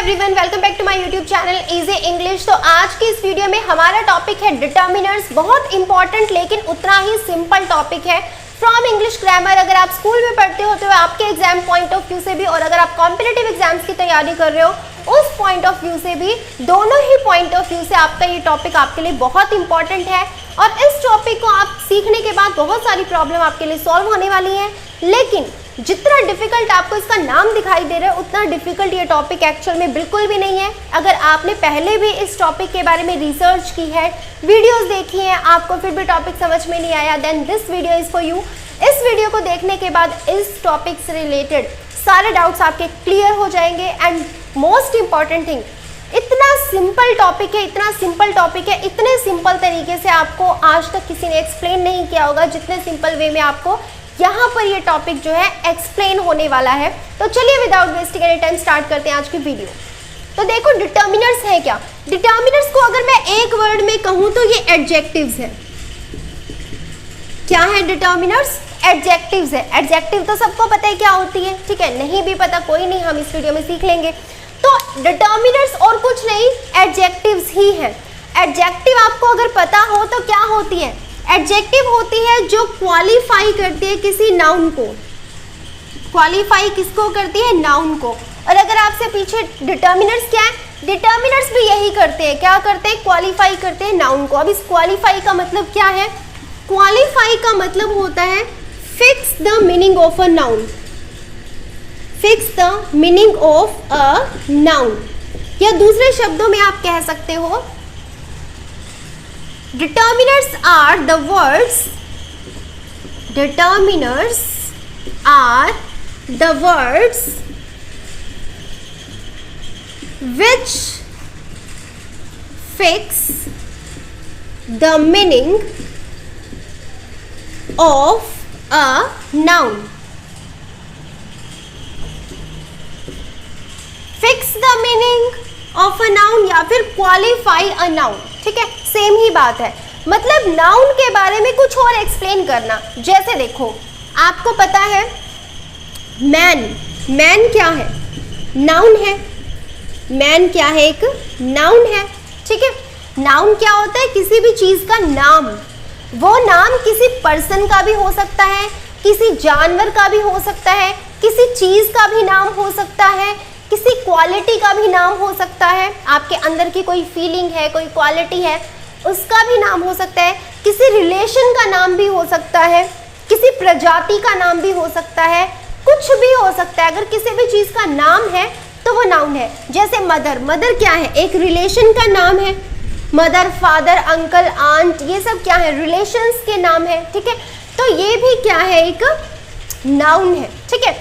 Everyone, welcome back to my YouTube channel easy English. तो आज की इस वीडियो में हमारा टॉपिक है डिटर्मिनर्स। बहुत इंपॉर्टेंट लेकिन उतना ही सिंपल टॉपिक है फ्रॉम इंग्लिश ग्रामर। अगर आप स्कूल में पढ़ते हो तो आपके एग्जाम पॉइंट ऑफ व्यू से भी, और अगर आप कॉम्पिटिटिव एग्जाम्स की तैयारी कर रहे हो उस पॉइंट ऑफ व्यू से भी, दोनों ही पॉइंट ऑफ व्यू से आपका ये टॉपिक आपके लिए बहुत इंपॉर्टेंट है। और इस टॉपिक को आप सीखने के बाद बहुत सारी प्रॉब्लम आपके लिए सॉल्व होने वाली है। लेकिन जितना डिफिकल्ट आपको इसका नाम दिखाई दे रहा है उतना डिफिकल्ट ये टॉपिक एक्चुअल में बिल्कुल भी नहीं है। अगर आपने पहले भी इस टॉपिक के बारे में रिसर्च की है, वीडियोस देखी हैं, आपको फिर भी टॉपिक समझ में नहीं आया, then this video is for you. इस वीडियो को देखने के बाद इस टॉपिक से रिलेटेड सारे डाउट्स आपके क्लियर हो जाएंगे। एंड मोस्ट इंपॉर्टेंट थिंग, इतना सिंपल टॉपिक है, इतना सिंपल टॉपिक है, इतने सिंपल तरीके से आपको आज तक किसी ने एक्सप्लेन नहीं किया होगा जितने सिंपल वे में आपको यहाँ पर ये टॉपिक जो है एक्सप्लेन होने वाला है। तो चलिए without wasting any time start करते हैं आज की वीडियो। तो देखो डिटर्मिनर्स है क्या। डिटर्मिनर्स को अगर मैं एक वर्ड में कहूँ तो ये एडजेक्टिव्स है। क्या है डिटर्मिनर्स? एडजेक्टिव्स है। एडजेक्टिव तो सबको पता है क्या होती है, ठीक है। नहीं भी पता कोई नहीं, हम इस वीडियो में सीख लेंगे। तो डिटर्मिनर्स और कुछ नहीं, एडजेक्टिव्स ही है। एडजेक्टिव आपको अगर पता हो तो क्या होती है? एडजेक्टिव होती है जो क्वालिफाई करती है किसी नाउन को। क्वालिफाई किसको करती है? नाउन को। और अगर आपसे पीछे डिटर्मिनर्स क्या है, डिटर्मिनर्स भी यही करते हैं। क्या करते हैं? क्वालिफाई करते हैं नाउन को। अब इस क्वालिफाई का मतलब क्या है? क्वालिफाई का मतलब होता है fix the meaning of a noun. Fix the meaning of a noun, या दूसरे शब्दों में आप कह सकते हो determiners are the words, determiners are the words which fix the meaning of a noun. Fix the meaning of a noun या फिर qualify a noun, ठीक है, सेम ही बात है। मतलब नाउन के बारे में कुछ और एक्सप्लेन करना। जैसे देखो, आपको पता है मैन, मैन क्या है? नाउन है। मैन क्या है? एक नाउन है, ठीक है। नाउन क्या होता है? किसी भी चीज का नाम। वो नाम किसी पर्सन का भी हो सकता है, किसी जानवर का भी हो सकता है, किसी चीज का भी नाम हो सकता है, किसी क्वालिटी का भी नाम हो सकता है। आपके अंदर की कोई फीलिंग है, कोई क्वालिटी है, उसका भी नाम हो सकता है। किसी रिलेशन का नाम भी हो सकता है, किसी प्रजाति का नाम भी हो सकता है, कुछ भी हो सकता है। अगर किसी भी चीज का नाम है तो वो नाउन है। जैसे मदर, मदर क्या है? एक रिलेशन का नाम है। मदर, फादर, अंकल, आंट, ये सब क्या है? रिलेशंस के नाम है, ठीक है। तो ये भी क्या है? एक नाउन है, ठीक है।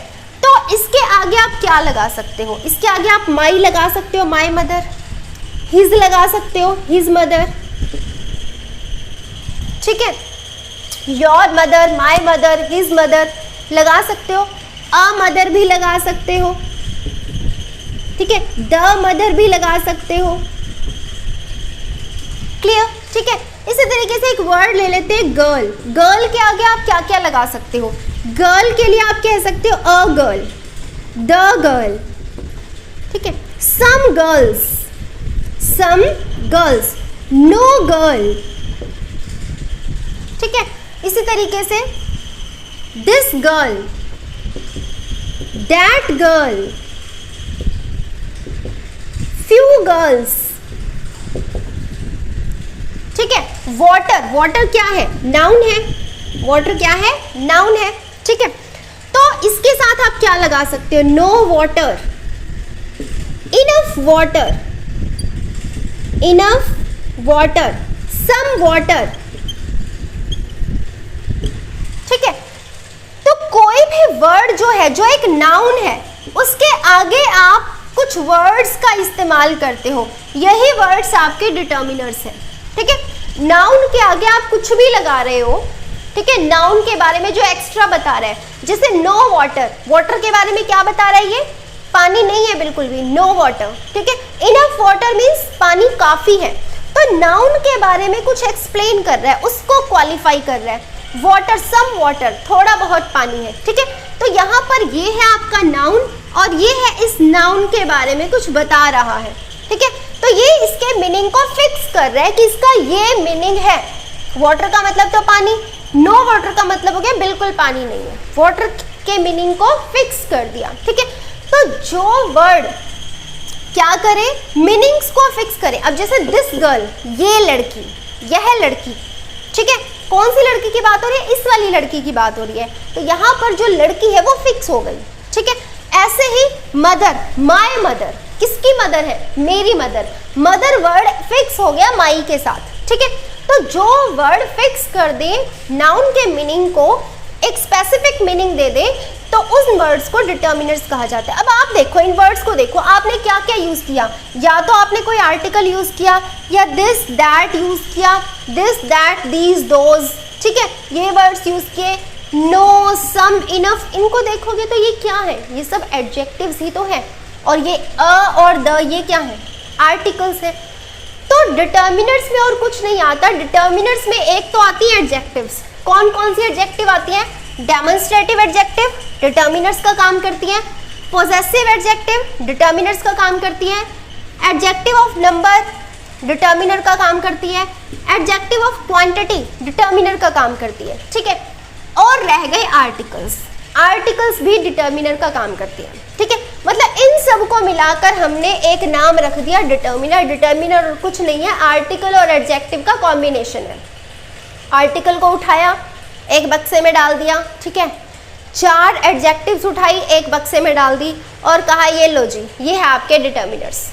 तो इसके आगे आप क्या लगा सकते हो? इसके आगे आप माई लगा सकते हो, माई मदर। हिज लगा सकते हो, हिज मदर, ठीक है। Your mother, my mother, his mother लगा सकते हो। अ मदर भी लगा सकते हो, ठीक है। द मदर भी लगा सकते हो। क्लियर, ठीक है। इसी तरीके से एक वर्ड ले लेते हैं गर्ल। गर्ल के आगे आप क्या क्या लगा सकते हो? गर्ल के लिए आप कह सकते हो अ गर्ल, द गर्ल, ठीक है। Some girls, some girls, no girl, ठीक है। इसी तरीके से this girl, that girl, few girls, ठीक है। वाटर, वाटर क्या है? नाउन है। वाटर क्या है? नाउन है, ठीक है। तो इसके साथ आप क्या लगा सकते हो? No water, enough water, enough water, some water, ठीक है। तो कोई भी वर्ड जो है, जो एक नाउन है, उसके आगे आप कुछ वर्ड्स का इस्तेमाल करते हो। यही वर्ड्स आपके डिटर्मिनर्स हैं, ठीक है। नाउन के आगे आप कुछ भी लगा रहे हो, ठीक है। नाउन के बारे में जो एक्स्ट्रा बता रहा है, जैसे नो वाटर, वाटर के बारे में क्या बता रहा है? ये पानी नहीं है बिल्कुल भी, नो वाटर, ठीक है। इनफ वाटर मीन्स पानी काफी है। तो नाउन के बारे में कुछ एक्सप्लेन कर रहा है, उसको क्वालिफाई कर रहा है। वाटर, सम वाटर, थोड़ा बहुत पानी है, ठीक है। तो यहाँ पर ये है आपका नाउन और ये है इस नाउन के बारे में कुछ बता रहा है, ठीक है। तो ये इसके मीनिंग को फिक्स कर रहा है कि इसका ये मीनिंग है। वाटर का मतलब तो पानी, नो वाटर का मतलब हो गया बिल्कुल पानी नहीं है। वाटर के मीनिंग को फिक्स कर दिया, ठीक है। तो जो वर्ड क्या करे, मीनिंग्स को फिक्स करे। अब जैसे दिस गर्ल, ये लड़की, यह लड़की, ठीक है। कौन सी लड़की की बात हो रही है, इस वाली लड़की की बात हो रही है, तो यहाँ पर जो लड़की है वो फिक्स हो गई, ठीक है। ऐसे ही मदर, माय मदर, किसकी मदर है, मेरी मदर, मदर वर्ड फिक्स हो गया माई के साथ, ठीक है। तो जो वर्ड फिक्स कर दे नाउन के मीनिंग को, एक स्पेसिफिक मीनिंग दे दे, तो उन वर्ड्स को डिटर्मिनर्स कहा जाता है। अब आप देखो, इन वर्ड्स को देखो, आपने क्या क्या यूज किया, या तो आपने कोई आर्टिकल यूज किया, या दिस दैट यूज किया, दिस दैट दीज दोज, ठीक है, ये वर्ड्स यूज किए, नो, सम, इनफ, इनको देखोगे तो ये क्या है, ये सब एडजेक्टिव्स ही तो है। और ये अ और द, ये क्या है, आर्टिकल्स है। तो डिटर्मिनर्स में और कुछ नहीं आता। डिटर्मिनर्स में एक तो आती है एडजेक्टिव्स। कौन कौन सी एडजेक्टिव आती है, डेमोन्स्ट्रेटिव एडजेक्टिव डिटर्मिनर्स का काम करती है, पोजेसिव एडजेक्टिव डिटर्मिनर्स का काम करती है, एडजेक्टिव ऑफ नंबर डिटर्मिनर का काम करती है, एडजेक्टिव ऑफ क्वांटिटी डिटर्मिनर का काम करती है, ठीक है। और रह गए आर्टिकल्स, आर्टिकल्स भी डिटर्मिनर का काम करती है, ठीक है। मतलब इन सब को मिलाकर हमने एक नाम रख दिया डिटर्मिनर। डिटर्मिनर कुछ नहीं है, आर्टिकल और एडजेक्टिव का कॉम्बिनेशन है। आर्टिकल को उठाया, एक बक्से में डाल दिया, ठीक है, 4 एडजेक्टिव्स उठाई, एक बक्से में डाल दी और कहा ये लो जी, ये है आपके डिटर्मिनर्स,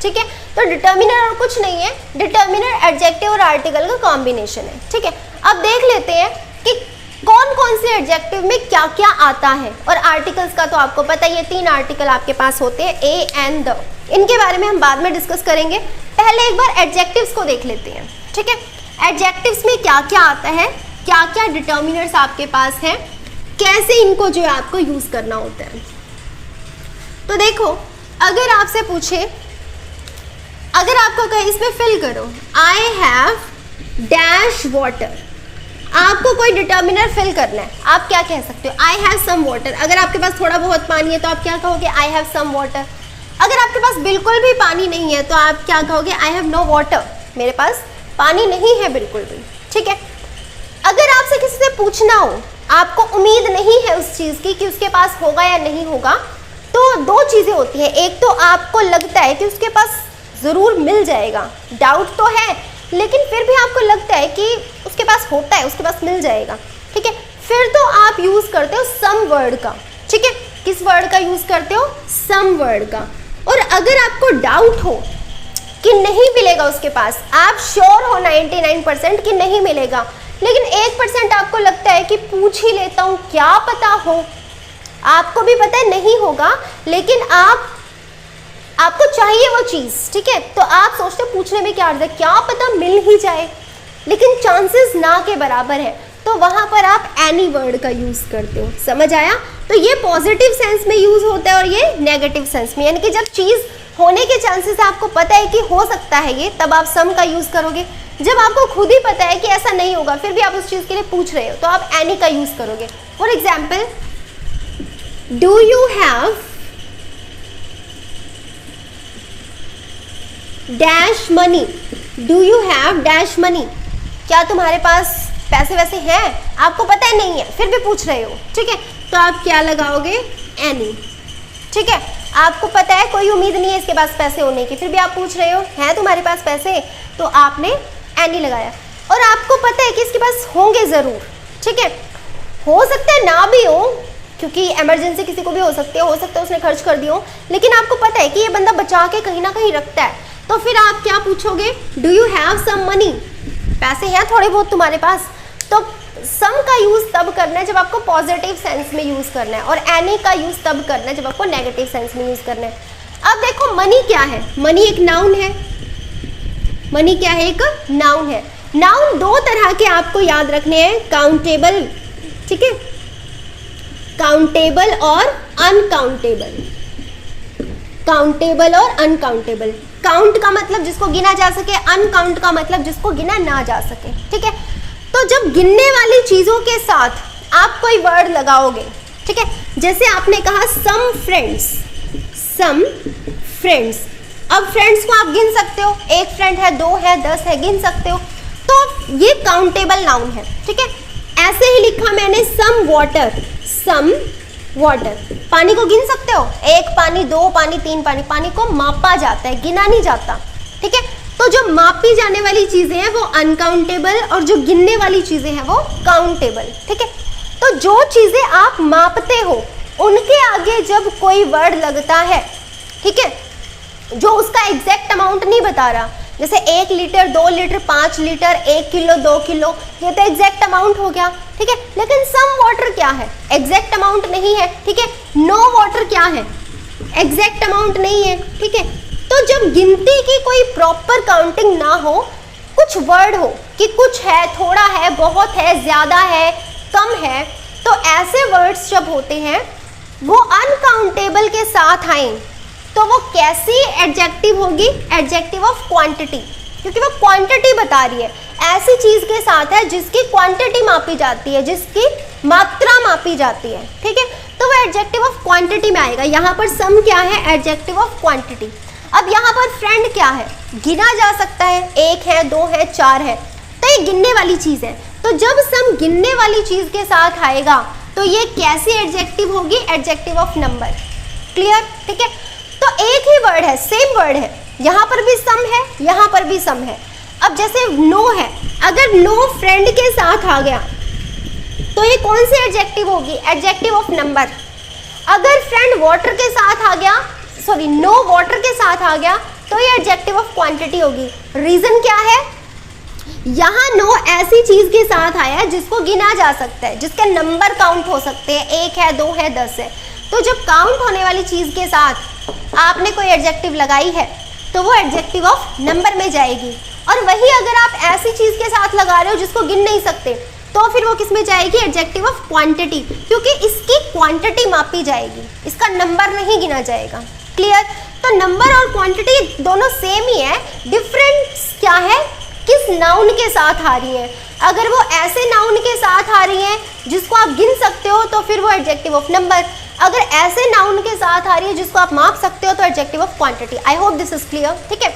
ठीक है। तो डिटर्मिनर और कुछ नहीं है, डिटर्मिनर एडजेक्टिव और आर्टिकल का कॉम्बिनेशन है, ठीक है। अब देख लेते हैं कि कौन कौन से एडजेक्टिव में क्या क्या आता है। और आर्टिकल्स का तो आपको पता ही है, 3 आर्टिकल आपके पास होते हैं, ए एंड द। इनके बारे में हम बाद में डिस्कस करेंगे, पहले एक बार एडजेक्टिव्स को देख लेते हैं, ठीक है। एडजेक्टिव्स में क्या क्या आता है, क्या क्या डिटर्मिनर्स आपके पास हैं, कैसे इनको जो है आपको यूज करना होता है। तो देखो, अगर आपसे पूछे, अगर आपको कहे इसमें फिल करो, आई हैव डैश वाटर, आपको कोई डिटर्मिनर फिल करना है, आप क्या कह सकते हो, आई हैव सम वाटर। अगर आपके पास थोड़ा बहुत पानी है तो आप क्या कहोगे, आई हैव सम वाटर। अगर आपके पास बिल्कुल भी पानी नहीं है तो आप क्या कहोगे, आई हैव नो वाटर, मेरे पास पानी नहीं है बिल्कुल भी, ठीक है। अगर आपसे किसी से पूछना हो, आपको उम्मीद नहीं है उस चीज़ की कि उसके पास होगा या नहीं होगा, तो 2 चीज़ें होती हैं। एक तो आपको लगता है कि उसके पास ज़रूर मिल जाएगा, डाउट तो है, लेकिन फिर भी आपको लगता है कि उसके पास होता है, उसके पास मिल जाएगा, ठीक है। फिर तो आप यूज़ करते हो सम वर्ड का, ठीक है। किस वर्ड का यूज़ करते हो, सम वर्ड का। और अगर आपको डाउट हो कि नहीं मिलेगा उसके पास, आप श्योर हो 99% कि नहीं मिलेगा, लेकिन 1% आपको लगता है कि पूछ ही लेता हूँ, क्या पता हो, आपको भी पता है नहीं होगा, लेकिन आपको चाहिए वो चीज़, ठीक है। तो आप सोचते हो पूछने में क्या अर्थ है, क्या पता मिल ही जाए, लेकिन चांसेस ना के बराबर है, तो वहाँ पर आप एनी वर्ड का यूज़ करते हो। समझ आया? तो ये पॉजिटिव सेंस में यूज़ होता है और ये नेगेटिव सेंस में, यानी कि जब चीज़ होने के चांसेस आपको पता है कि हो सकता है ये, तब आप सम का यूज़ करोगे। जब आपको खुद ही पता है कि ऐसा नहीं होगा, फिर भी आप उस चीज़ के लिए पूछ रहे हो, तो आप एनी का यूज़ करोगे। For example, do you have dash money, do you have dash money, क्या तुम्हारे पास पैसे वैसे हैं, आपको पता है नहीं है, फिर भी पूछ रहे हो, ठीक है। तो आप क्या लगाओगे, एनी, ठीक है। आपको पता है कोई उम्मीद नहीं है इसके पास पैसे होने की, फिर भी आप पूछ रहे हो, हैं तुम्हारे पास पैसे, तो आपने एनी लगाया। और आपको पता है कि इसके पास होंगे ज़रूर, ठीक है। हो सकता है ना भी हो, क्योंकि इमरजेंसी किसी को भी हो सकती है, हो सकता है उसने खर्च कर दिया हो, लेकिन आपको पता है कि ये बंदा बचा के कहीं ना कहीं रखता है, तो फिर आप क्या पूछोगे, do you have some money, पैसे हैं थोड़े बहुत तुम्हारे पास। तो सम का यूज़ तब करना है जब आपको पॉजिटिव सेंस में यूज़ करना है, और एनी का यूज़ तब करना है जब आपको नेगेटिव सेंस में यूज़ करना है। अब देखो, मनी क्या है, मनी एक नाउन है, मनी क्या है, एक नाउन है। नाउन 2 तरह के आपको याद रखने हैं, काउंटेबल, ठीक है, काउंटेबल और अनकाउंटेबल, काउंटेबल और अनकाउंटेबल। काउंट का मतलब जिसको गिना जा सके, अनकाउंट का मतलब जिसको गिना ना जा सके, ठीक है। तो जब गिनने वाली चीजों के साथ आप कोई वर्ड लगाओगे, ठीक है, जैसे आपने कहा सम फ्रेंड्स, सम फ्रेंड्स। अब फ्रेंड्स को आप गिन सकते हो, एक फ्रेंड है, 2 है, 10 है, गिन सकते हो, तो ये काउंटेबल नाउन है, ठीक है। ऐसे ही लिखा मैंने सम वाटर, सम वाटर, पानी को गिन सकते हो, 1 पानी, 2 पानी, 3 पानी, पानी को मापा जाता है, गिना नहीं जाता, ठीक है। तो जो मापी जाने वाली चीजें हैं वो अनकाउंटेबल और जो गिनने वाली चीजें हैं वो काउंटेबल, ठीक है। तो जो चीजें आप मापते हो उनके आगे जब कोई वर्ड लगता है, ठीक है, जो उसका एग्जैक्ट अमाउंट नहीं बता रहा, जैसे 1 litre, 2 litre, 5 litre, 1 kilo, 2 kilo, ये तो एग्जैक्ट अमाउंट हो गया, ठीक है। लेकिन सम वाटर क्या है, एग्जैक्ट अमाउंट नहीं है, ठीक है। नो वाटर क्या है, एग्जैक्ट अमाउंट नहीं है, ठीक है। तो जब गिनती की कोई प्रॉपर काउंटिंग ना हो, कुछ वर्ड हो कि कुछ है, थोड़ा है, बहुत है, ज्यादा है, कम है, तो ऐसे वर्ड्स जब होते हैं वो अनकाउंटेबल के साथ आए तो वो कैसी एडजेक्टिव होगी, एडजेक्टिव ऑफ क्वांटिटी, क्योंकि वो क्वांटिटी बता रही है, ऐसी चीज के साथ है जिसकी क्वांटिटी मापी जाती है, जिसकी मात्रा मापी जाती है, ठीक है। तो वो एडजेक्टिव ऑफ क्वांटिटी में आएगा। यहाँ पर सम क्या है, एडजेक्टिव ऑफ क्वांटिटी। अब यहाँ पर फ्रेंड क्या है, गिना जा सकता है, 1 है, 2 है, 4 है, तो ये गिनने वाली चीज है। तो जब सम गिनने वाली चीज के साथ आएगा तो ये कैसी एडजेक्टिव होगी, एडजेक्टिव ऑफ नंबर। क्लियर, ठीक है। तो एक ही वर्ड है, सेम वर्ड है, यहाँ पर भी सम है, यहाँ पर भी सम है। अब जैसे नो है, अगर नो फ्रेंड के साथ आ गया तो ये कौन सी एडजेक्टिव होगी, एडजेक्टिव ऑफ नंबर। अगर फ्रेंड वाटर के साथ आ गया, सॉरी नो वाटर के साथ आ गया तो ये एडजेक्टिव ऑफ क्वांटिटी होगी। रीजन क्या है, यहाँ नो ऐसी चीज के साथ आया है जिसको गिना जा सकता है, जिसके नंबर काउंट हो सकते हैं, 1 है, 2 है, 10 है। तो जब काउंट होने वाली चीज के साथ आपने कोई एडजेक्टिव लगाई है तो वो एडजेक्टिव ऑफ नंबर में जाएगी। और वही अगर आप ऐसी चीज के साथ लगा रहे हो जिसको गिन नहीं सकते तो फिर वो किस में जाएगी, एडजेक्टिव ऑफ क्वांटिटी, क्योंकि इसकी क्वांटिटी मापी जाएगी, इसका नंबर नहीं गिना जाएगा। क्लियर। तो नंबर और क्वांटिटी दोनों सेम ही है, डिफरेंस क्या है, किस नाउन के साथ आ रही है। अगर वो ऐसे नाउन के साथ आ रही है जिसको आप गिन सकते हो तो फिर वो एडजेक्टिव ऑफ नंबर, अगर ऐसे नाउन के साथ आ रही है जिसको आप माप सकते हो तो adjective of quantity. I hope this is clear, ठीक है।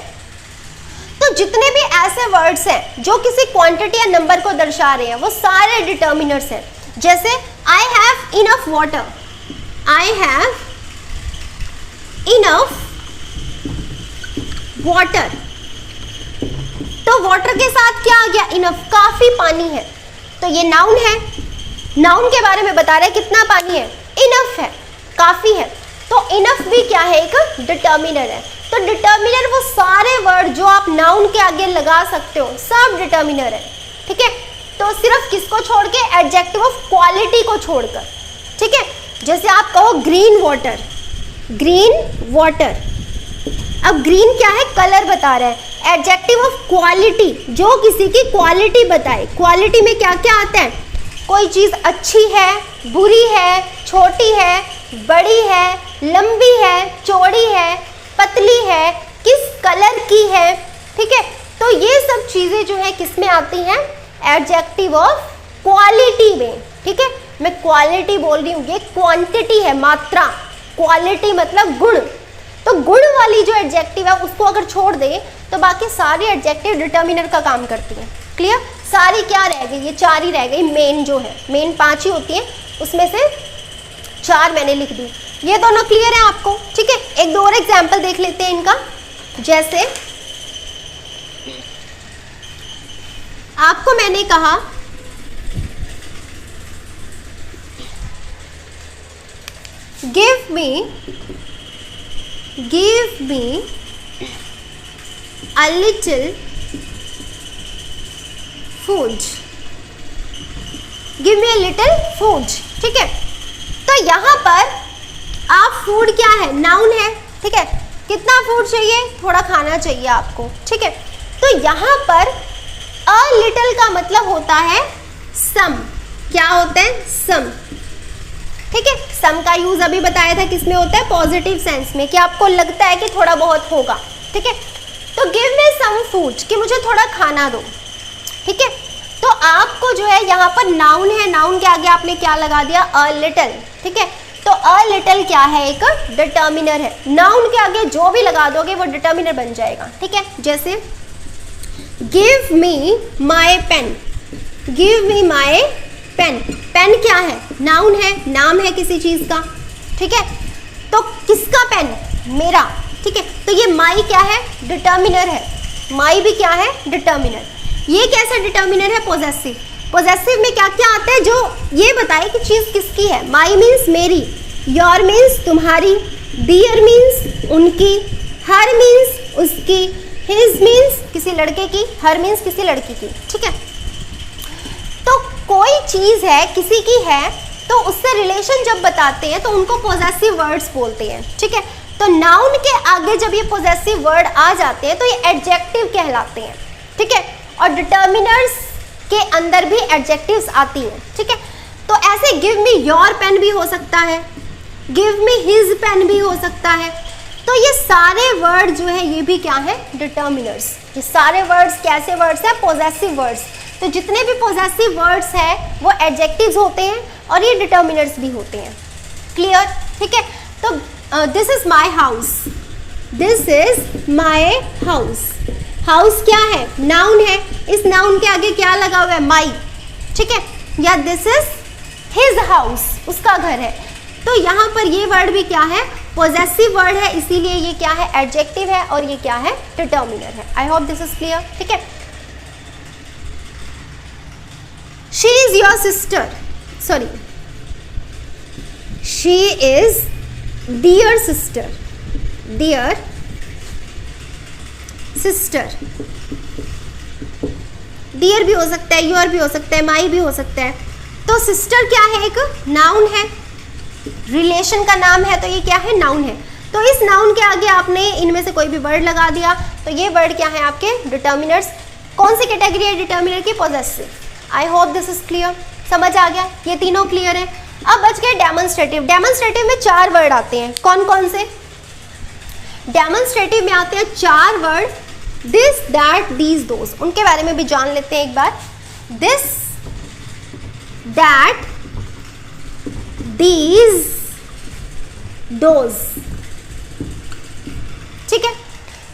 तो जितने भी ऐसे वर्ड्स हैं जो किसी क्वांटिटी या नंबर को दर्शा रहे हैं वो सारे डिटर्मिनर्स हैं। जैसे I have enough water, I have enough water, तो वाटर के साथ क्या आ गया, इनफ, काफी पानी है, तो ये नाउन है, नाउन के बारे में बता रहे हैं कितना पानी है, इनफ है, काफी है। तो इनफ भी क्या है, एक डिटर्मिनर है। तो डिटर्मिनर वो सारे वर्ड जो आप नाउन के आगे लगा सकते हो सब डिटर्मिनर है, ठीक है। तो सिर्फ किसको छोड़ के, एडजेक्टिव ऑफ क्वालिटी को छोड़कर, ठीक है। जैसे आप कहो ग्रीन वाटर, ग्रीन वाटर, अब ग्रीन क्या है, कलर बता रहा है। एडजेक्टिव ऑफ क्वालिटी जो किसी की क्वालिटी बताए, क्वालिटी में क्या क्या आता है, कोई चीज अच्छी है, बुरी है, छोटी है, बड़ी है, लंबी है, चौड़ी है, पतली है, किस कलर की है, ठीक है। तो ये सब चीजें जो है किस में आती हैं, एडजेक्टिव ऑफ क्वालिटी में, ठीक है। मैं क्वालिटी बोल रही हूँ, ये क्वांटिटी है, मात्रा, क्वालिटी मतलब गुण। तो गुण वाली जो एडजेक्टिव है उसको अगर छोड़ दे तो बाकी सारी एडजेक्टिव डिटर्मिनर का काम करती है। क्लियर। सारी क्या रह गई, ये 4 ही रह गई, मेन जो है, मेन 5 ही होती है, उसमें से 4 मैंने लिख दी। ये दोनों क्लियर है आपको, ठीक है। एक दो और एग्जाम्पल देख लेते हैं इनका। जैसे आपको मैंने कहा give me a little food, give me a little food, ठीक है। तो यहाँ पर आप फूड क्या है, नाउन है, ठीक है। कितना फूड चाहिए, थोड़ा खाना चाहिए आपको, ठीक है। तो यहाँ पर a little का मतलब होता है सम, क्या होता है, सम, ठीक है। सम का यूज अभी बताया था किसमें होता है, पॉजिटिव सेंस में, कि आपको लगता है कि थोड़ा बहुत होगा, ठीक है। तो गिव मी सम फूड, कि मुझे थोड़ा खाना दो, ठीक है। तो आपको जो है यहाँ पर नाउन है, नाउन के आगे आपने क्या लगा दिया, अ लिटिल, ठीक है। तो अ लिटिल क्या है, एक डिटर्मिनर है। नाउन के आगे जो भी लगा दोगे वो डिटर्मिनर बन जाएगा, ठीक है। जैसे give me my pen, give me my pen, pen क्या है, नाउन है, नाम है किसी चीज का, ठीक है। तो किसका पेन, मेरा, ठीक है। तो ये माई क्या है, डिटर्मिनर है, माई भी क्या है, डिटर्मिनर। ये कैसा डिटर्मिनर है, पोजेसिव। पोजेसिव में क्या क्या आता है, जो ये बताए कि चीज किसकी है। माई मीन्स मेरी, योर मीन्स तुम्हारी, डियर मीन्स उनकी, हर मीन्स उसकी, हिज मीन्स किसी लड़के की, हर मीन्स किसी लड़की की, ठीक है। तो कोई चीज है, किसी की है, तो उससे रिलेशन जब बताते हैं तो उनको पोजेसिव वर्ड्स बोलते हैं, ठीक है। तो नाउन के आगे जब ये पोजेसिव वर्ड आ जाते हैं तो ये एडजेक्टिव कहलाते हैं, ठीक है। और डिटर्मिनर्स के अंदर भी एडजेक्टिव्स आती हैं, ठीक है। तो ऐसे गिव मी योर पेन भी हो सकता है, गिव मी हिज पेन भी हो सकता है। तो ये सारे वर्ड जो है ये भी क्या है, डिटर्मिनर्स। ये सारे वर्ड्स कैसे वर्ड्स है, पोजेसिव वर्ड्स। तो जितने भी पोजेसिव वर्ड्स है वो एडजेक्टिव्स होते हैं और ये डिटर्मिनर्स भी होते हैं। क्लियर, ठीक है। तो this is my house, this is my house. House क्या है, नाउन है, इस नाउन के आगे क्या लगा हुआ है, माई, ठीक है। या दिस इज हिज हाउस, उसका घर है। तो यहाँ पर ये वर्ड भी क्या है, पोजेसिव वर्ड है, इसीलिए ये क्या है, एडजेक्टिव है और ये क्या है, डिटर्मिनर है। I hope this is clear, ठीक है। She is your sister, sorry, she is dear sister, dear sister. Dear भी हो सकता है, योर भी हो सकता है, माई भी हो सकता है। तो सिस्टर क्या है, एक नाउन है, रिलेशन का नाम है, तो ये क्या है, नाउन है। तो इस नाउन के आगे आपने इनमें से कोई भी वर्ड लगा दिया तो ये वर्ड क्या है, आपके डिटर्मिनर्स। कौन सी कैटेगरी है डिटर्मिनर की, possessive. I hope this is clear, समझ आ गया, ये तीनों क्लियर है। अब बच गए डेमोन्स्ट्रेटिव। डेमोन्स्ट्रेटिव में 4 वर्ड आते हैं, कौन कौन से, डेमोन्स्ट्रेटिव में आते हैं 4 word, this, that, these, those. उनके बारे में भी जान लेते हैं एक बार। दिस, दैट, दीज, दोज, ठीक है।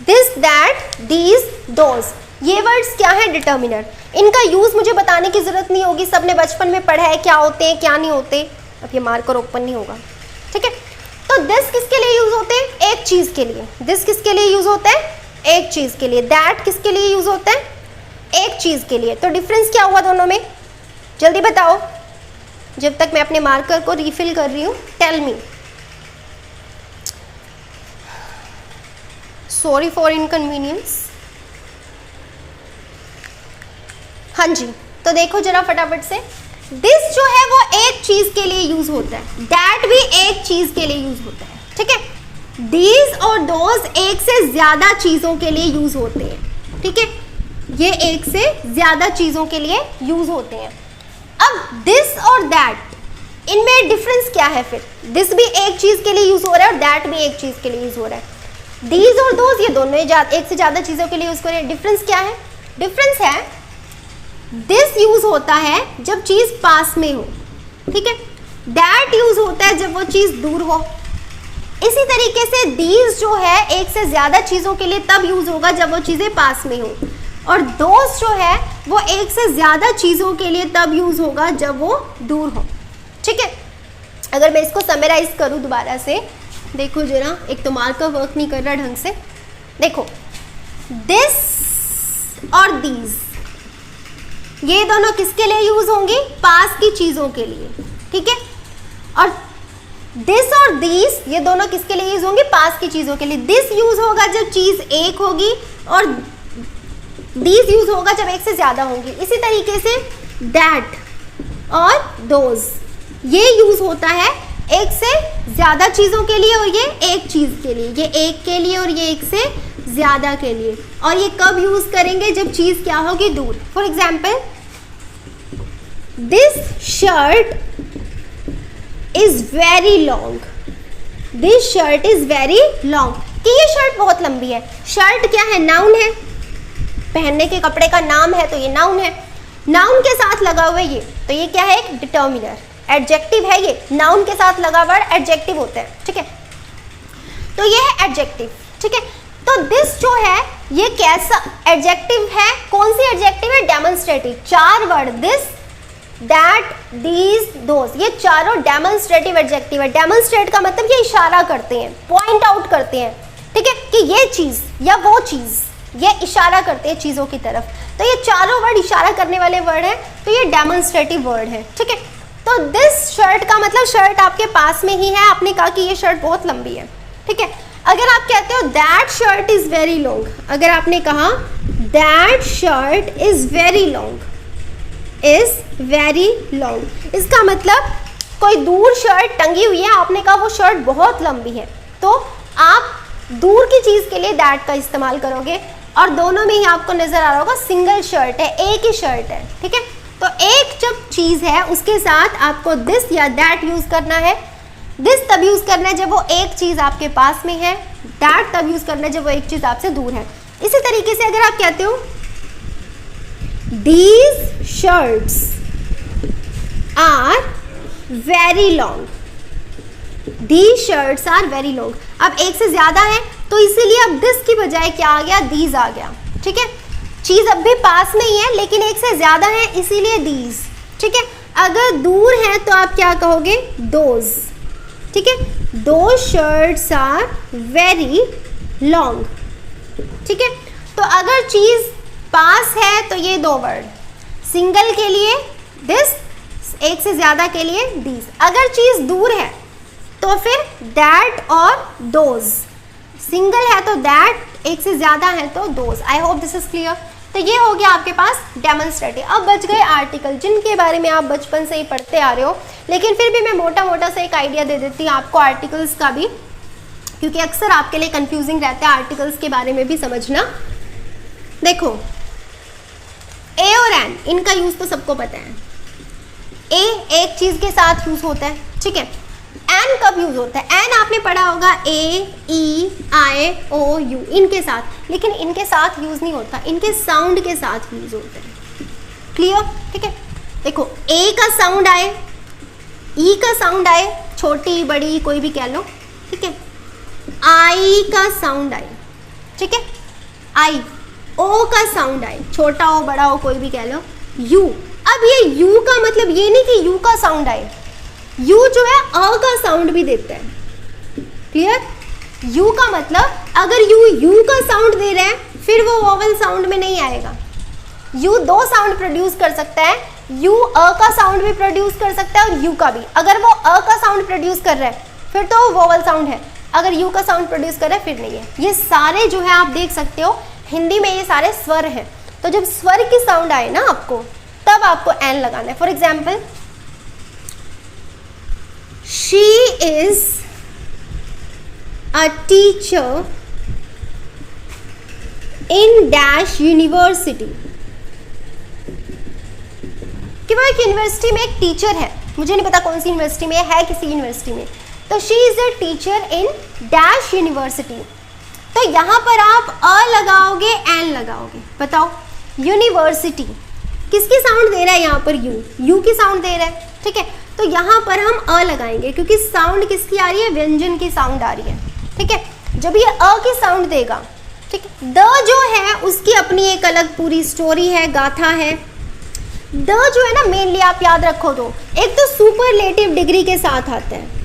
दिस, दैट, दीज, दोज, ये वर्ड्स क्या है, डिटर्मिनर। इनका यूज मुझे बताने की जरूरत नहीं होगी, सबने बचपन में पढ़ा है क्या होते हैं क्या नहीं होते। अब ये मार्कर ओपन नहीं होगा, ठीक है। तो दिस किसके लिए यूज होते हैं, एक चीज के लिए। दिस किसके लिए यूज होता है, एक चीज के लिए। दैट किसके लिए यूज होता है, एक चीज के लिए। तो डिफरेंस क्या हुआ दोनों में, जल्दी बताओ, जब तक मैं अपने मार्कर को रिफिल कर रही हूँ। Tell me, sorry for inconvenience. हाँ जी, तो देखो जरा फटाफट से, दिस जो है वो एक चीज के लिए यूज होता है, दैट भी एक चीज के लिए यूज होता है, ठीक है। दीज और दोज एक से ज्यादा चीजों के लिए यूज होते हैं, ठीक है। ये एक से ज्यादा चीजों के लिए यूज होते हैं। अब दिस और दैट, इनमें डिफरेंस क्या है फिर, दिस भी एक चीज के लिए यूज हो रहा है और दैट भी एक चीज के लिए यूज हो रहा है। दीज और दोज ये दोनों एक से ज्यादा चीजों के लिए यूज कर रहे हैं। डिफरेंस क्या है, डिफरेंस है दिस यूज होता है जब चीज पास में हो, ठीक है। दैट यूज होता है जब वो चीज दूर हो। इसी तरीके से दीज जो है एक से ज्यादा चीजों के लिए तब यूज होगा जब वो चीजें पास में हो, और दोस्त जो है वो एक से ज्यादा चीजों के लिए तब यूज होगा जब वो दूर हो, ठीक है। अगर मैं इसको समराइज करूं दोबारा से, देखो जरा, एक तो मार्कर वर्क नहीं कर रहा ढंग से। देखो, दिस और दीज ये दोनों किसके लिए यूज होंगी, पास की चीजों के लिए, ठीक है। और दिस और दीज ये दोनों किसके लिए यूज होंगे, पास की चीजों के लिए। दिस यूज होगा जब चीज एक होगी और दीज यूज होगा जब एक से ज्यादा होंगी। इसी तरीके से दैट और दोज ये यूज होता है एक से ज्यादा चीजों के लिए और ये एक चीज के लिए, ये एक के लिए और ये एक से ज्यादा के लिए। और ये कब यूज करेंगे, जब चीज क्या होगी, दूर। For example, this shirt is very long, this shirt is very long, कि ये शर्ट बहुत लंबी है। शर्ट क्या है, नाउन है, पहनने के कपड़े का नाम है तो ये नाउन है। नाउन के साथ लगा हुआ है ये, तो ये क्या है, एक डिटर्मिनर, एडजेक्टिव है ये, नाउन के साथ लगा वर्ड एडजेक्टिव होता है, ठीक है। तो ये है एडजेक्टिव, ठीक है। तो दिस जो है ये कैसा एडजेक्टिव है, कौन सी एडजेक्टिव है, demonstrative. 4 word, this, that, these, those, ये चारों डेमोन्स्ट्रेटिव एडजेक्टिव है। डेमोन्स्ट्रेट का मतलब ये इशारा करते हैं, पॉइंट आउट करते हैं, ठीक है, कि ये चीज या वो चीज, ये इशारा करते हैं चीजों की तरफ। तो ये चारों वर्ड इशारा करने वाले वर्ड है, तो ये डेमोन्स्ट्रेटिव वर्ड है, ठीक है। तो दिस शर्ट का मतलब शर्ट आपके पास में ही है, आपने कहा कि ये शर्ट बहुत लंबी है, ठीक है। अगर आप कहते हो that shirt is very long, अगर आपने कहा that shirt is very long, is very long, इसका मतलब कोई दूर शर्ट टंगी हुई है, आपने कहा वो शर्ट बहुत लंबी है, तो आप दूर की चीज के लिए दैट का इस्तेमाल करोगे। और दोनों में ही आपको नजर आ रहा होगा सिंगल शर्ट है, एक ही शर्ट है, ठीक है। तो एक जब चीज है उसके साथ आपको दिस या दैट यूज करना है। दिस तब यूज करना है जब वो एक चीज आपके पास में है, दैट तब यूज करना है जब वो एक चीज आपसे दूर है। इसी तरीके से अगर आप कहते हो these shirts are very long, these shirts are very long, अब एक से ज्यादा है तो इसीलिए अब दिस की बजाय क्या आ गया, दीज आ गया, ठीक है। चीज अब भी पास में ही है लेकिन एक से ज्यादा है इसीलिए दीज, ठीक है। अगर दूर है तो आप क्या कहोगे, दोज, ठीक है। दो शर्ट्स आर वेरी लॉन्ग, ठीक है। तो अगर चीज पास है तो ये 2 वर्ड, सिंगल के लिए दिस, एक से ज्यादा के लिए दीज। अगर चीज दूर है तो फिर दैट और दोज, सिंगल है तो दैट, एक से ज्यादा है तो those. I hope this is clear. तो ये हो गया आपके पास डेमोन्स्ट्रेटिव। अब बच गए आर्टिकल, जिनके बारे में आप बचपन से ही पढ़ते आ रहे हो, लेकिन फिर भी मैं मोटा मोटा सा एक आइडिया दे देती हूँ आपको आर्टिकल्स का भी, क्योंकि अक्सर आपके लिए कंफ्यूजिंग रहता है आर्टिकल्स के बारे में भी समझना। देखो ए और एन, इनका यूज तो सबको पता है। ए एक चीज के साथ यूज होता है, ठीक है। एन कब यूज होता है, एन आपने पढ़ा होगा ए, ई, आई, ओ, यू, इनके साथ, लेकिन इनके साथ यूज नहीं होता, इनके साउंड के साथ यूज होता है। क्लियर, ठीक है। देखो ए का साउंड आए, ई का साउंड आए, छोटी बड़ी कोई भी कह लो, ठीक है। आई का साउंड आए, ठीक है, आई। ओ का साउंड आए, छोटा हो बड़ा हो कोई भी कह लो, यू। अब ये यू का मतलब ये नहीं कि यू का साउंड आए, यू जो है अ का साउंड भी देता है। क्लियर, यू का मतलब अगर यू का साउंड दे रहे हैं फिर वो वोवल साउंड में नहीं आएगा। यू 2 साउंड प्रोड्यूस कर सकता है, यू अ का साउंड भी प्रोड्यूस कर सकता है और यू का भी। अगर वो अ का साउंड प्रोड्यूस कर रहा है फिर तो वो वोवल साउंड है, अगर यू का साउंड प्रोड्यूस कर रहा है फिर नहीं है। ये सारे जो है आप देख सकते हो हिंदी में ये सारे स्वर हैं। तो जब स्वर की साउंड आए ना आपको, तब आपको एन लगाना है। For example, she is a teacher in dash university, कि वो एक यूनिवर्सिटी में एक टीचर है, मुझे नहीं पता कौन सी यूनिवर्सिटी में है किसी यूनिवर्सिटी में। तो she is a teacher in dash university. तो यहां पर आप अ लगाओगे, एन लगाओगे। बताओ, यूनिवर्सिटी किसकी साउंड दे रहा है यहाँ पर, यू की साउंड दे रहा है, ठीक है। तो यहाँ पर हम अ लगाएंगे क्योंकि साउंड किसकी आ रही है, व्यंजन की साउंड आ रही है, ठीक है। जब ये अ की साउंड देगा, ठीक है, द जो है उसकी अपनी एक अलग पूरी स्टोरी है, गाथा है। द जो है ना, मेनली आप याद रखो तो एक तो सुपरलेटिव डिग्री के साथ आता है।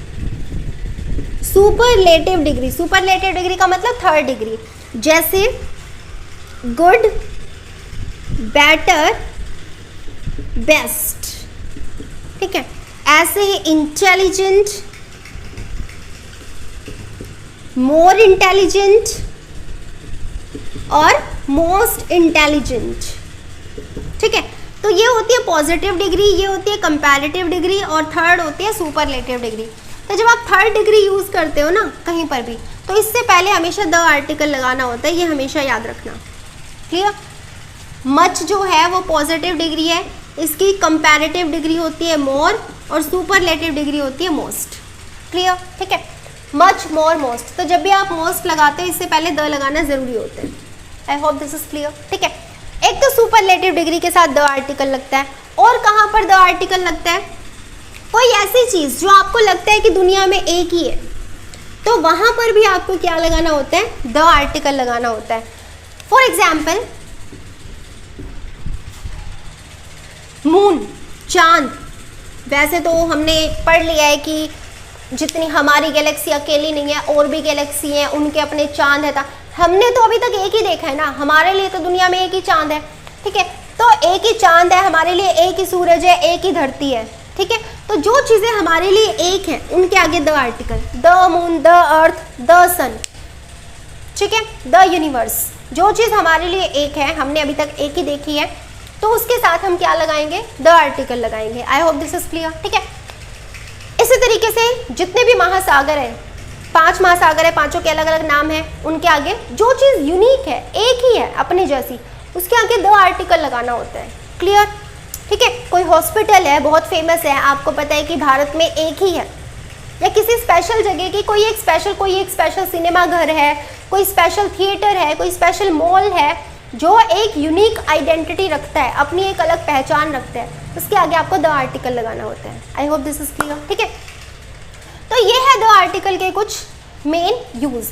सुपरलेटिव डिग्री, सुपरलेटिव डिग्री का मतलब 3rd डिग्री, जैसे गुड, बेटर, बेस्ट, ठीक है। ऐसे ही इंटेलिजेंट, मोर इंटेलिजेंट और मोस्ट इंटेलिजेंट, ठीक है। तो ये होती है पॉजिटिव डिग्री, ये होती है कंपैरेटिव डिग्री और 3rd होती है सुपरलेटिव डिग्री। तो जब आप 3rd डिग्री यूज करते हो ना कहीं पर भी, तो इससे पहले हमेशा द आर्टिकल लगाना होता है, ये हमेशा याद रखना। क्लियर। मच जो है वो पॉजिटिव डिग्री है, इसकी कंपैरेटिव डिग्री होती है मोर और सुपरलेटिव डिग्री होती है मोस्ट। क्लियर, ठीक है। मच, मोर, मोस्ट। तो जब भी आप मोस्ट लगाते हो इससे पहले द लगाना जरूरी होता है। I hope this is clear, ठीक है। एक तो सुपरलेटिव डिग्री के साथ द आर्टिकल लगता है। और कहाँ पर द आर्टिकल लगता है? कोई ऐसी चीज जो आपको लगता है कि दुनिया में एक ही है, तो वहां पर भी आपको क्या लगाना होता है? द आर्टिकल लगाना होता है। फॉर एग्जाम्पल मून, चांद। वैसे तो हमने पढ़ लिया है कि जितनी हमारी गैलेक्सी अकेली नहीं है, और भी गैलेक्सी हैं, उनके अपने चांद है। हमने तो अभी तक एक ही देखा है ना, हमारे लिए तो दुनिया में एक ही चांद है, ठीक है। तो एक ही चांद है हमारे लिए, एक ही सूरज है, एक ही धरती है, ठीक है। तो जो चीज़ें हमारे लिए एक है उनके आगे the article, the moon, the earth, the sun, ठीक है, द यूनिवर्स। जो चीज़ हमारे लिए एक है, हमने अभी तक एक ही देखी है, तो उसके साथ हम क्या लगाएंगे? द आर्टिकल लगाएंगे। आई होप दिस इज क्लियर, ठीक है। इसी तरीके से जितने भी महासागर हैं, 5 महासागर है, 5 के अलग अलग नाम हैं, उनके आगे जो चीज़ यूनिक है, एक ही है अपने जैसी, उसके आगे द आर्टिकल लगाना होता है। क्लियर, ठीक है। कोई हॉस्पिटल है, बहुत फेमस है, आपको पता है कि भारत में एक ही है, या किसी स्पेशल जगह की कोई एक स्पेशल सिनेमा घर है, कोई स्पेशल थिएटर है, कोई स्पेशल मॉल है, जो एक यूनिक आइडेंटिटी रखता है, अपनी एक अलग पहचान रखता है, उसके आगे आपको द आर्टिकल लगाना होता है। I hope this is clear, ठीक है। तो ये है द आर्टिकल के कुछ मेन यूज।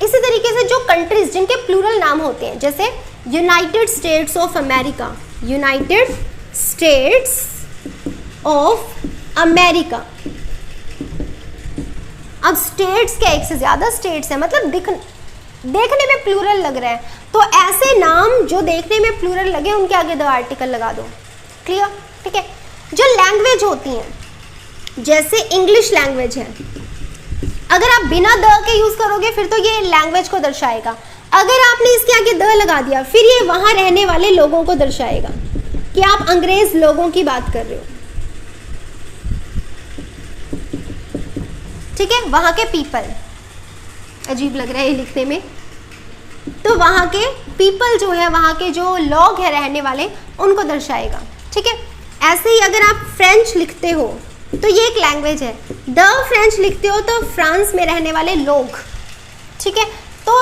इसी तरीके से जो कंट्रीज जिनके प्लूरल नाम होते हैं, जैसे United states of America, United states of America. अब स्टेट्स क्या, एक से ज्यादा स्टेट्स है, मतलब देखने में प्लूरल लग रहा है, तो ऐसे नाम जो देखने में प्लूरल लगे उनके आगे द आर्टिकल लगा दो। क्लियर, ठीक है। जो लैंग्वेज होती हैं, जैसे इंग्लिश लैंग्वेज है, अगर आप बिना द के यूज करोगे फिर तो ये लैंग्वेज को दर्शाएगा। अगर आपने इसके आगे द लगा दिया फिर ये वहां रहने वाले लोगों को दर्शाएगा कि आप अंग्रेज लोगों की बात कर रहे हो, ठीक है। वहां के पीपल, अजीब लग रहा है ये लिखने में, तो वहां के पीपल जो है, वहां के जो लोग हैं रहने वाले, उनको दर्शाएगा, ठीक है। ऐसे ही अगर आप फ्रेंच लिखते हो तो ये एक लैंग्वेज है, द फ्रेंच लिखते हो तो फ्रांस में रहने वाले लोग, ठीक है। तो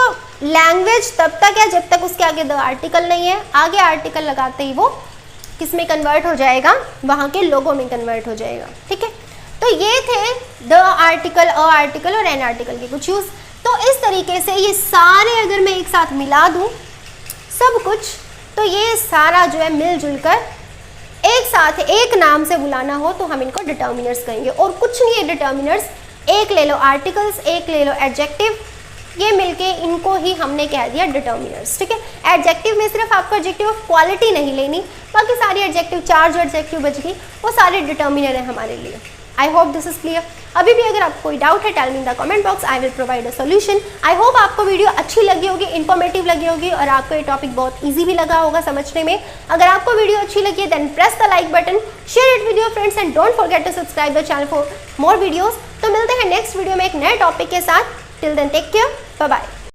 लैंग्वेज तब तक है जब तक उसके आगे द आर्टिकल नहीं है, आगे आर्टिकल लगाते ही वो किस में कन्वर्ट हो जाएगा? वहाँ के लोगों में कन्वर्ट हो जाएगा, ठीक है। तो ये थे द आर्टिकल, अ आर्टिकल और एन आर्टिकल के कुछ यूज। तो इस तरीके से ये सारे अगर मैं एक साथ मिला दूँ सब कुछ, तो ये सारा जो है मिलजुल कर एक साथ एक नाम से बुलाना हो तो हम इनको डिटर्मिनर्स कहेंगे। और कुछ नहीं है डिटर्मिनर्स, एक ले लो आर्टिकल्स, एक ले लो एडजेक्टिव, ये मिलके इनको ही हमने कह दिया डिटर्मिनर्स, ठीक है। एडजेक्टिव में सिर्फ आपको एडजेक्टिव ऑफ क्वालिटी नहीं लेनी, बाकी सारी एडजेक्टिव, 4 जो एडजेक्टिव बच गई वो सारे डिटर्मिनर है हमारे लिए। I hope this is clear. अभी भी अगर आपको कोई डाउट है, tell me in the comment box, I will provide a solution. I hope आपको वीडियो अच्छी लगी होगी, इन्फॉर्मेटिव लगी होगी और आपको ये टॉपिक बहुत ईजी भी लगा होगा समझने में। अगर आपको वीडियो अच्छी लगी है then press the like button, share it with your friends and don't forget to subscribe the channel for more videos. तो मिलते हैं नेक्स्ट वीडियो में एक नए टॉपिक के साथ। Till then take care, bye bye.